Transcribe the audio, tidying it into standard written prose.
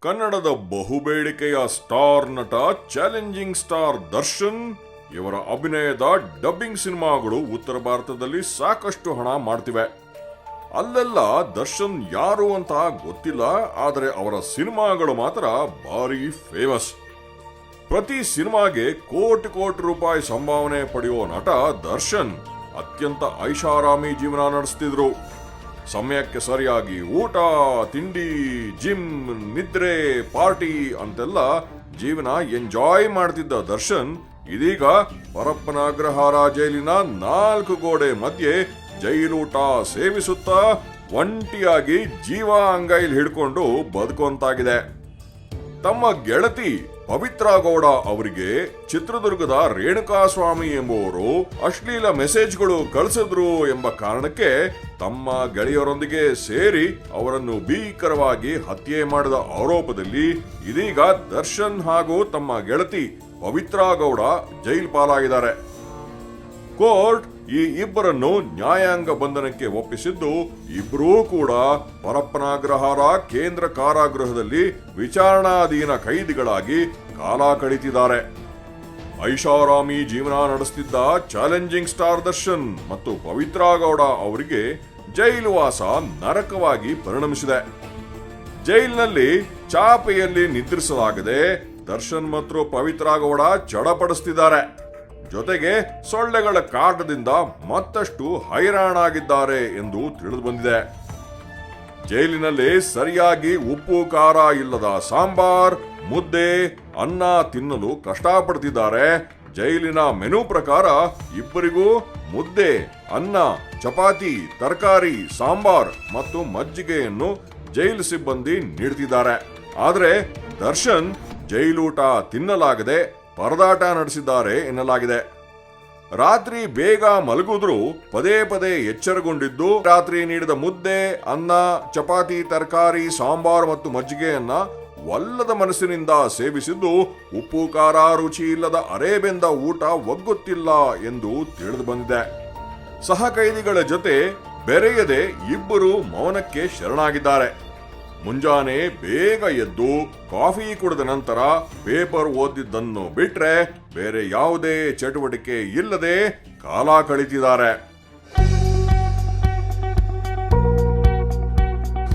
ಕನ್ನಡದ ಬಹುಬೇಡಿಕೆಯ ಸ್ಟಾರ್ ನಟ challenging star Darshan ಇವರ ಅಭಿನಯದ ಡಬ್ಬಿಂಗ್ ಸಿನಿಮಾಗಳು ಉತ್ತರ ಭಾರತದಲ್ಲಿ ಸಾಕಷ್ಟು ಹಣ ಮಾಡ್ತಿವೆ. ಅಲ್ಲೆಲ್ಲ ದರ್ಶನ್ ಯಾರು ಅಂತ ಗೊತ್ತಿಲ್ಲ, ಆದರೆ ಅವರ ಸಿನಿಮಾಗಳು ಮಾತ್ರ ಭಾರಿ ಫೇಮಸ್. ಪ್ರತಿ ಸಿನಿಮಾಗೆ ಕೋಟಿ ಕೋಟಿ ರೂಪಾಯಿ ಸಂಭಾವನೆ ಪಡೆಯುವ ನಟ ದರ್ಶನ್ ಅತ್ಯಂತ ಐಷಾರಾಮಿ ಜೀವನ ನಡೆಸ್ತಿದ್ರು. ಸಮಯಕ್ಕೆ ಸರಿಯಾಗಿ ಊಟ, ತಿಂಡಿ, ಜಿಮ್, ನಿದ್ರೆ, ಪಾರ್ಟಿ ಅಂತೆಲ್ಲ ಜೀವನ ಎಂಜಾಯ್ ಮಾಡ್ತಿದ್ದ ದರ್ಶನ್ ಇದೀಗ ಪರಪ್ಪನಾಗ್ರಹಾರ ಜೈಲಿನ 4 ಗೋಡೆ ಮಧ್ಯೆ ಜೈಲೂಟ ಸೇವಿಸುತ್ತಾ ಒಂಟಿಯಾಗಿ ಜೀವ ಅಂಗೈಲ್ ಹಿಡ್ಕೊಂಡು ಬದುಕುವಂತಾಗಿದೆ. ತಮ್ಮ ಗೆಳತಿ ಪವಿತ್ರ ಗೌಡ ಅವರಿಗೆ ಚಿತ್ರದುರ್ಗದ ರೇಣುಕಾಸ್ವಾಮಿ ಎಂಬುವರು ಅಶ್ಲೀಲ ಮೆಸೇಜ್ಗಳು ಕಳಿಸಿದ್ರು ಎಂಬ ಕಾರಣಕ್ಕೆ ತಮ್ಮ ಗೆಳೆಯರೊಂದಿಗೆ ಸೇರಿ ಅವರನ್ನು ಭೀಕರವಾಗಿ ಹತ್ಯೆ ಮಾಡಿದ ಆರೋಪದಲ್ಲಿ ಇದೀಗ ದರ್ಶನ್ ಹಾಗೂ ತಮ್ಮ ಗೆಳತಿ ಪವಿತ್ರ ಗೌಡ ಜೈಲು ಪಾಲಾಗಿದ್ದಾರೆ. ಕೋರ್ಟ್ ಈ ಇಬ್ಬರನ್ನು ನ್ಯಾಯಾಂಗ ಬಂಧನಕ್ಕೆ ಒಪ್ಪಿಸಿದ್ದು ಇಬ್ಬರೂ ಕೂಡ ಪರಪ್ಪನಾಗ್ರಹಾರ ಕೇಂದ್ರ ಕಾರಾಗೃಹದಲ್ಲಿ ವಿಚಾರಣಾಧೀನ ಕೈದಿಗಳಾಗಿ ಕಾಲ ಕಳೀತಿದ್ದಾರೆ. ಐಷಾರಾಮಿ ಜೀವನ ನಡೆಸುತ್ತಿದ್ದ ಚಾಲೆಂಜಿಂಗ್ ಸ್ಟಾರ್ ದರ್ಶನ್ ಮತ್ತು ಪವಿತ್ರ ಗೌಡ ಅವರಿಗೆ ಜೈಲುವಾಸ ನರಕವಾಗಿ ಪರಿಣಮಿಸಿದೆ. ಜೈಲಿನಲ್ಲಿ ಚಾಪೆಯಲ್ಲಿ ನಿದ್ರಿಸಲಾಗದೆ ದರ್ಶನ್ ಮತ್ತು ಪವಿತ್ರ ಗೌಡ ಚಡಪಡಿಸುತ್ತಿದ್ದಾರೆ. ಜೊತೆಗೆ ಸೊಳ್ಳೆಗಳ ಕಾಟದಿಂದ ಮತ್ತಷ್ಟು ಹೈರಾಣಾಗಿದ್ದಾರೆ ಎಂದು ತಿಳಿದು ಬಂದಿದೆ. ಜೈಲಿನಲ್ಲಿ ಸರಿಯಾಗಿ ಉಪ್ಪು ಖಾರ ಇಲ್ಲದ ಸಾಂಬಾರ್, ಮುದ್ದೆ, ಅನ್ನ ತಿನ್ನಲು ಕಷ್ಟಪಡ್ತಿದ್ದಾರೆ. ಜೈಲಿನ ಮೆನು ಪ್ರಕಾರ ಇಬ್ಬರಿಗೂ ಮುದ್ದೆ, ಅನ್ನ, ಚಪಾತಿ, ತರಕಾರಿ, ಸಾಂಬಾರ್ ಮತ್ತು ಮಜ್ಜಿಗೆಯನ್ನು ಜೈಲು ಸಿಬ್ಬಂದಿ ನೀಡುತ್ತಿದ್ದಾರೆ. ಆದರೆ ದರ್ಶನ್ ಜೈಲೂಟ ತಿನ್ನಲಾಗದೆ ಪರದಾಟ ನಡೆಸಿದ್ದಾರೆ ಎನ್ನಲಾಗಿದೆ. ರಾತ್ರಿ ಬೇಗ ಮಲಗಿದ್ರು ಪದೇ ಪದೇ ಎಚ್ಚರಗೊಂಡಿದ್ದು ರಾತ್ರಿ ನೀಡಿದ ಮುದ್ದೆ, ಅನ್ನ, ಚಪಾತಿ, ತರಕಾರಿ, ಸಾಂಬಾರ್ ಮತ್ತು ಮಜ್ಜಿಗೆಯನ್ನ ಒಲ್ಲದ ಮನಸ್ಸಿನಿಂದ ಸೇವಿಸಿದ್ದು ಉಪ್ಪು ಖಾರ ರುಚಿ ಇಲ್ಲದ ಅರೇಬೆಂದ ಊಟ ಒಗ್ಗುತ್ತಿಲ್ಲ ಎಂದು ತಿಳಿದು ಬಂದಿದೆ. ಸಹ ಕೈದಿಗಳ ಜೊತೆ ಬೆರೆಯದೆ ಇಬ್ಬರು ಮೌನಕ್ಕೆ ಶರಣಾಗಿದ್ದಾರೆ. ಮುಂಜಾನೆ ಬೇಗ ಎದ್ದು ಕಾಫಿ ಕುಡಿದ ನಂತರ ಪೇಪರ್ ಓದಿದ್ದನ್ನು ಬಿಟ್ರೆ ಬೇರೆ ಯಾವುದೇ ಚಟುವಟಿಕೆ ಇಲ್ಲದೆ ಕಾಲ ಕಳೀತಿದ್ದಾರೆ.